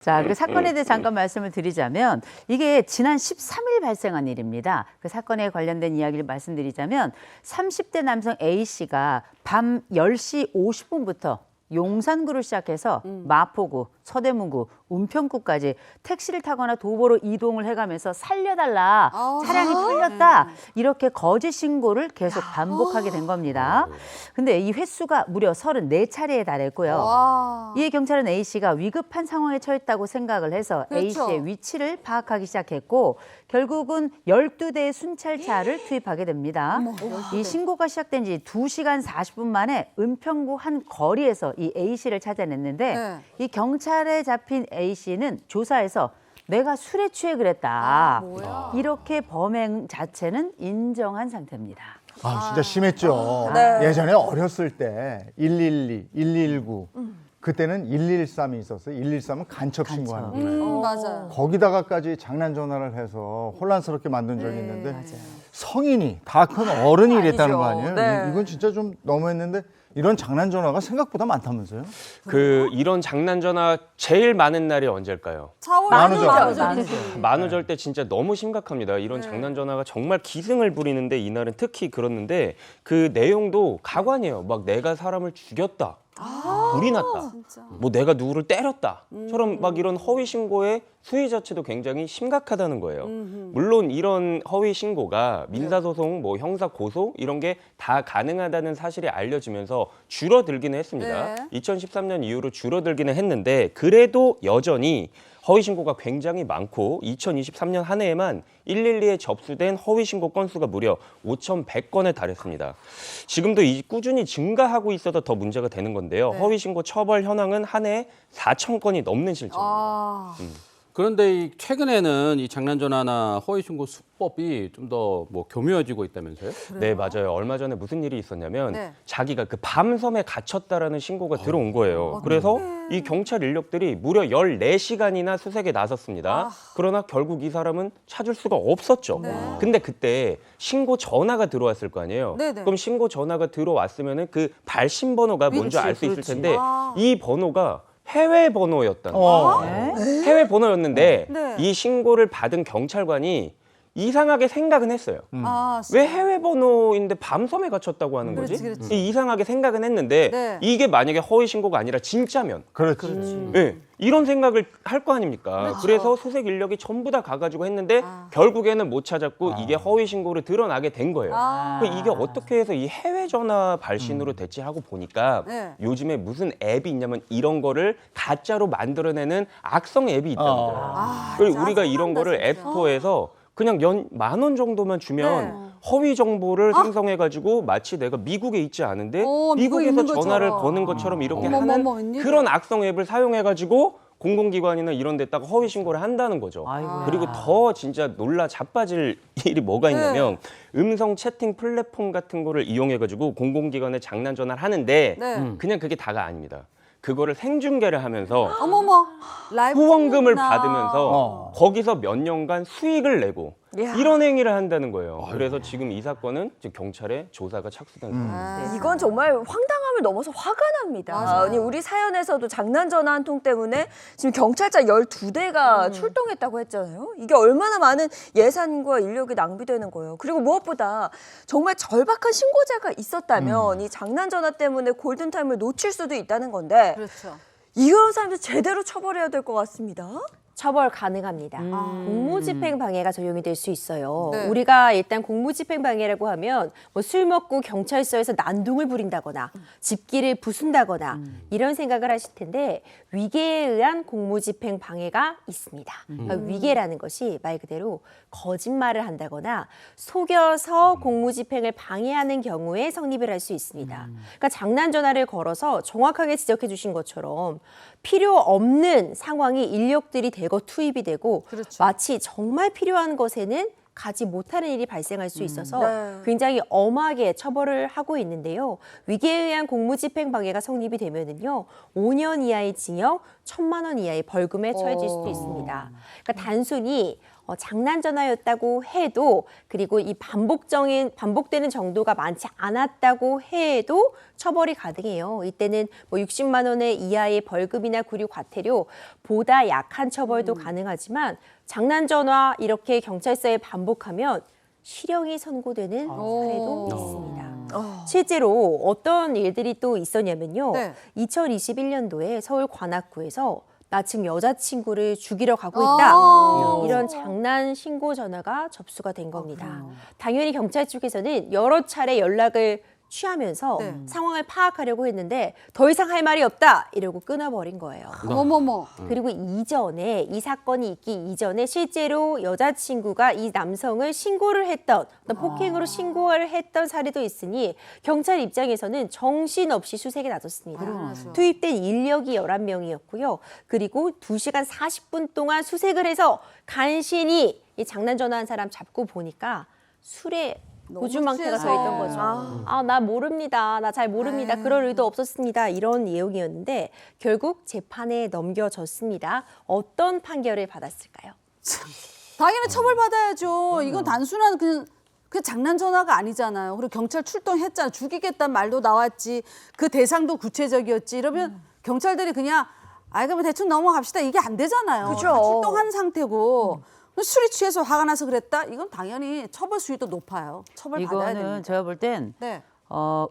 자, 그 사건에 대해 잠깐 말씀을 드리자면 이게 지난 13일 발생한 일입니다. 그 사건에 관련된 이야기를 말씀드리자면 30대 남성 A씨가 밤 10시 50분부터 용산구를 시작해서 마포구, 서대문구, 은평구까지 택시를 타거나 도보로 이동을 해가면서 살려달라, 차량이 털렸다 이렇게 거짓 신고를 계속 반복하게 된 겁니다. 근데 이 횟수가 무려 34차례에 달했고요. 이에 경찰은 A씨가 위급한 상황에 처했다고 생각을 해서 A씨의 위치를 파악하기 시작했고 결국은 12대의 순찰차를 투입하게 됩니다. 이 신고가 시작된 지 2시간 40분 만에 은평구 한 거리에서 이 A씨를 찾아냈는데 이 경찰에 잡힌 A씨는 조사에서 내가 술에 취해 그랬다. 이렇게 범행 자체는 인정한 상태입니다. 아, 진짜 심했죠. 예전에 어렸을 때 112, 119 그때는 113이 있었어요. 113은 간첩 신고하는 거예요. 맞아요. 거기다가까지 장난 전화를 해서 혼란스럽게 만든 적이 있는데 성인이 다 큰 어른이 이랬다는 거 아니에요? 이건 진짜 좀 너무했는데 이런 장난 전화가 생각보다 많다면서요? 이런 장난 전화 제일 많은 날이 언제일까요? 4월 만우절. 만우절 때 진짜 너무 심각합니다. 이런 장난 전화가 정말 기승을 부리는데 이날은 특히 그렇는데 그 내용도 가관이에요. 막 내가 사람을 죽였다. 불이 났다. 뭐 내가 누구를 때렸다처럼 막 이런 허위 신고의 수위 자체도 굉장히 심각하다는 거예요. 물론 이런 허위 신고가 민사소송, 뭐 형사 고소 이런 게 다 가능하다는 사실이 알려지면서 줄어들기는 했습니다. 2013년 이후로 줄어들기는 했는데 그래도 여전히 허위 신고가 굉장히 많고 2023년 한 해에만 112에 접수된 허위 신고 건수가 무려 5,100건에 달했습니다. 지금도 꾸준히 증가하고 있어서 더 문제가 되는 건데요. 허위 신고 처벌 현황은 한 해에 4,000건이 넘는 실정입니다. 그런데 최근에는 이 장난 전화나 허위 신고 수법이 좀 더 뭐 교묘해지고 있다면서요? 네, 맞아요. 얼마 전에 무슨 일이 있었냐면 자기가 그 밤섬에 갇혔다라는 신고가 들어온 거예요. 그래서 이 경찰 인력들이 무려 14시간이나 수색에 나섰습니다. 그러나 결국 이 사람은 찾을 수가 없었죠. 근데 그때 신고 전화가 들어왔을 거 아니에요. 그럼 신고 전화가 들어왔으면은 그 발신 번호가 뭔지 알 수 있을 텐데 이 번호가 해외 번호였다는 거예요. 해외 번호였는데 이 신고를 받은 경찰관이 이상하게 생각은 했어요. 왜 해외 번호인데 밤섬에 갇혔다고 하는 거지? 이상하게 생각은 했는데 이게 만약에 허위 신고가 아니라 진짜면 네, 이런 생각을 할 거 아닙니까? 그래서 수색 인력이 전부 다 가가지고 했는데 결국에는 못 찾았고 이게 허위 신고로 드러나게 된 거예요. 이게 어떻게 해서 이 해외 전화 발신으로 됐지 하고 보니까 요즘에 무슨 앱이 있냐면 이런 거를 가짜로 만들어내는 악성 앱이 있다는 거예요. 그리고 우리가 이런 거를 앱스토어에서 그냥 연 10,000원 정도만 주면 허위 정보를 생성해가지고 마치 내가 미국에 있지 않은데 미국에서 전화를 거는 것처럼 이렇게 하는 그런 악성 앱을 사용해가지고 공공기관이나 이런 데다가 허위 신고를 한다는 거죠. 그리고 더 진짜 놀라 자빠질 일이 뭐가 있냐면 음성 채팅 플랫폼 같은 거를 이용해가지고 공공기관에 장난 전화를 하는데 그냥 그게 다가 아닙니다. 그거를 생중계를 하면서 후원금을 받으면서 거기서 몇 년간 수익을 내고 이런 행위를 한다는 거예요. 그래서 지금 이 사건은 경찰의 조사가 착수된 상황입니다. 이건 정말 황당함을 넘어서 화가 납니다. 아니, 우리 사연에서도 장난 전화 한 통 때문에 지금 경찰차 12대가 출동했다고 했잖아요. 이게 얼마나 많은 예산과 인력이 낭비되는 거예요. 그리고 무엇보다 정말 절박한 신고자가 있었다면 이 장난 전화 때문에 골든타임을 놓칠 수도 있다는 건데 이런 사람들 제대로 처벌해야 될 것 같습니다. 처벌 가능합니다. 공무집행 방해가 적용이 될 수 있어요. 우리가 일단 공무집행 방해라고 하면 뭐 술 먹고 경찰서에서 난동을 부린다거나 집기를 부순다거나 이런 생각을 하실 텐데 위계에 의한 공무집행 방해가 있습니다. 그러니까 위계라는 것이 말 그대로 거짓말을 한다거나 속여서 공무집행을 방해하는 경우에 성립을 할 수 있습니다. 그러니까 장난 전화를 걸어서 정확하게 지적해 주신 것처럼 필요 없는 상황이 인력들이 대거 투입이 되고 마치 정말 필요한 것에는 가지 못하는 일이 발생할 수 있어서 굉장히 엄하게 처벌을 하고 있는데요. 위계에 의한 공무집행 방해가 성립이 되면은요, 5년 이하의 징역, 1,000만 원 이하의 벌금에 처해질 수도 있습니다. 그러니까 단순히 장난 전화였다고 해도 그리고 이 반복되는 정도가 많지 않았다고 해도 처벌이 가능해요. 이때는 뭐 60만 원의 이하의 벌금이나 구류, 과태료 보다 약한 처벌도 가능하지만 장난 전화 이렇게 경찰서에 반복하면 실형이 선고되는 사례도 있습니다. 실제로 어떤 일들이 또 있었냐면요. 2021년도에 서울 관악구에서 나 지금 여자친구를 죽이러 가고 있다. 이런 장난 신고 전화가 접수가 된 겁니다. 당연히 경찰 쪽에서는 여러 차례 연락을 취하면서 상황을 파악하려고 했는데 더 이상 할 말이 없다 이러고 끊어버린 거예요. 어머머. 그리고 이전에 이 사건이 있기 이전에 실제로 여자친구가 이 남성을 신고를 했던 어떤 폭행으로 신고를 했던 사례도 있으니 경찰 입장에서는 정신없이 수색에 나섰습니다. 투입된 인력이 11명이었고요. 그리고 2시간 40분 동안 수색을 해서 간신히 이 장난 전화한 사람 잡고 보니까 술에 고주망태가 서 있던 거죠. 나 모릅니다. 나 잘 모릅니다. 그럴 의도 없었습니다. 이런 내용이었는데 결국 재판에 넘겨졌습니다. 어떤 판결을 받았을까요? 당연히 처벌받아야죠. 이건 단순한 그 장난 전화가 아니잖아요. 그리고 경찰 출동했잖아. 죽이겠다는 말도 나왔지. 그 대상도 구체적이었지. 이러면 경찰들이 그냥 그러면 대충 넘어갑시다. 이게 안 되잖아요. 그죠. 다 출동한 상태고. 술이 취해서 화가 나서 그랬다? 이건 당연히 처벌 수위도 높아요. 처벌받아야 됩니다. 이거는 제가 볼 땐 네.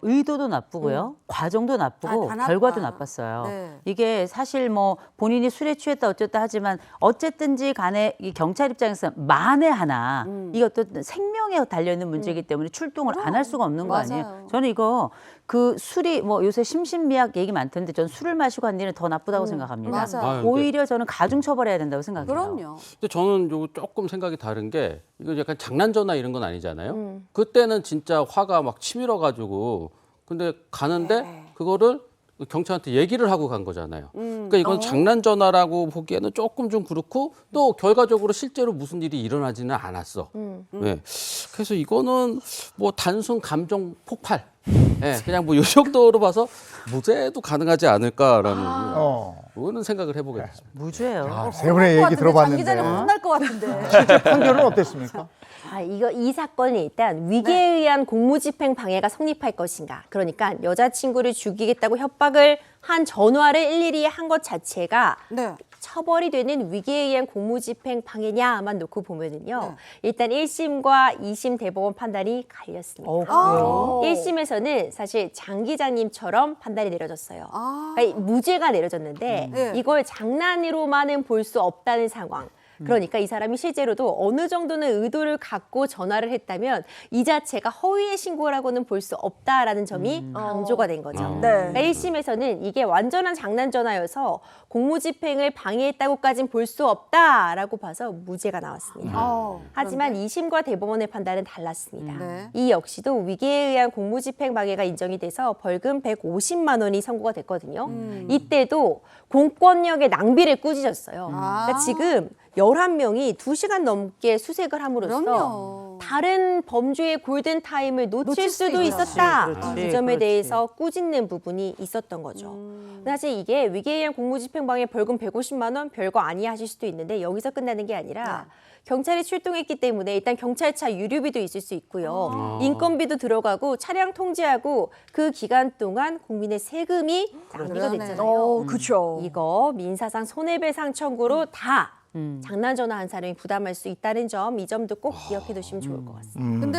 의도도 나쁘고요. 과정도 나쁘고 다 나빠. 결과도 나빴어요. 네. 이게 사실 뭐 본인이 술에 취했다 어쨌다 하지만 어쨌든지 간에 이 경찰 입장에서 만에 하나 이것도 생명에 달려있는 문제이기 때문에 출동을 안 할 수가 없는 거 아니에요. 맞아요. 저는 이거 그 술이 뭐 요새 심신미약 얘기 많던데 저는 술을 마시고 한 일은 더 나쁘다고 생각합니다. 맞아요. 오히려 저는 가중 처벌해야 된다고 생각해요. 그럼요. 근데 저는 요 조금 생각이 다른 게 이거 약간 장난 전화 이런 건 아니잖아요. 그때는 진짜 화가 막 치밀어 가지고 근데 가는데 그거를 경찰한테 얘기를 하고 간 거잖아요. 그러니까 이건 장난 전화라고 보기에는 조금 좀 그렇고 또 결과적으로 실제로 무슨 일이 일어나지는 않았어. 네. 그래서 이거는 뭐 단순 감정 폭발. 네, 그냥 뭐 이 정도로 봐서 무죄도 가능하지 않을까라는 그거는 생각을 해보게 됐습니다. 무죄예요. 세 분의 얘기 장 들어봤는데 기자님 혼날 것 같은데. 실제 판결은 어땠습니까? 이 사건이 일단 위계에 의한 공무집행 방해가 성립할 것인가. 그러니까 여자친구를 죽이겠다고 협박을 한 전화를 일일이 한 것 자체가 네. 처벌이 되는 위계에 의한 공무집행 방해냐만 놓고 보면은요. 일단 1심과 2심 대법원 판단이 갈렸습니다. 그래요? 1심에서는 사실 장 기자님처럼 판단이 내려졌어요. 그러니까 무죄가 내려졌는데 이걸 장난으로만은 볼 수 없다는 상황. 그러니까 이 사람이 실제로도 어느 정도는 의도를 갖고 전화를 했다면 이 자체가 허위의 신고라고는 볼 수 없다라는 점이 강조가 된 거죠. 네. 그러니까 1심에서는 이게 완전한 장난 전화여서 공무집행을 방해했다고까지는 볼 수 없다라고 봐서 무죄가 나왔습니다. 하지만 2심과 대법원의 판단은 달랐습니다. 네. 이 역시도 위계에 의한 공무집행 방해가 인정이 돼서 벌금 150만 원이 선고가 됐거든요. 이때도 공권력의 낭비를 꾸짖었어요. 그러니까 지금 11명이 2시간 넘게 수색을 함으로써 그럼요. 다른 범죄의 골든타임을 놓칠 놓칠 수도 수 있죠. 있었다. 그렇지, 이 점에 그렇지. 대해서 꾸짖는 부분이 있었던 거죠. 사실 이게 위계에 의한 공무집행방해 벌금 150만 원 별거 아니야 하실 수도 있는데 여기서 끝나는 게 아니라 경찰이 출동했기 때문에 일단 경찰차 유류비도 있을 수 있고요. 인건비도 들어가고 차량 통제하고 그 기간 동안 국민의 세금이 낭비가 됐잖아요. 그렇죠. 이거 민사상 손해배상 청구로 다 장난 전화한 사람이 부담할 수 있다는 점, 이 점도 꼭 기억해 두시면 좋을 것 같습니다. 근데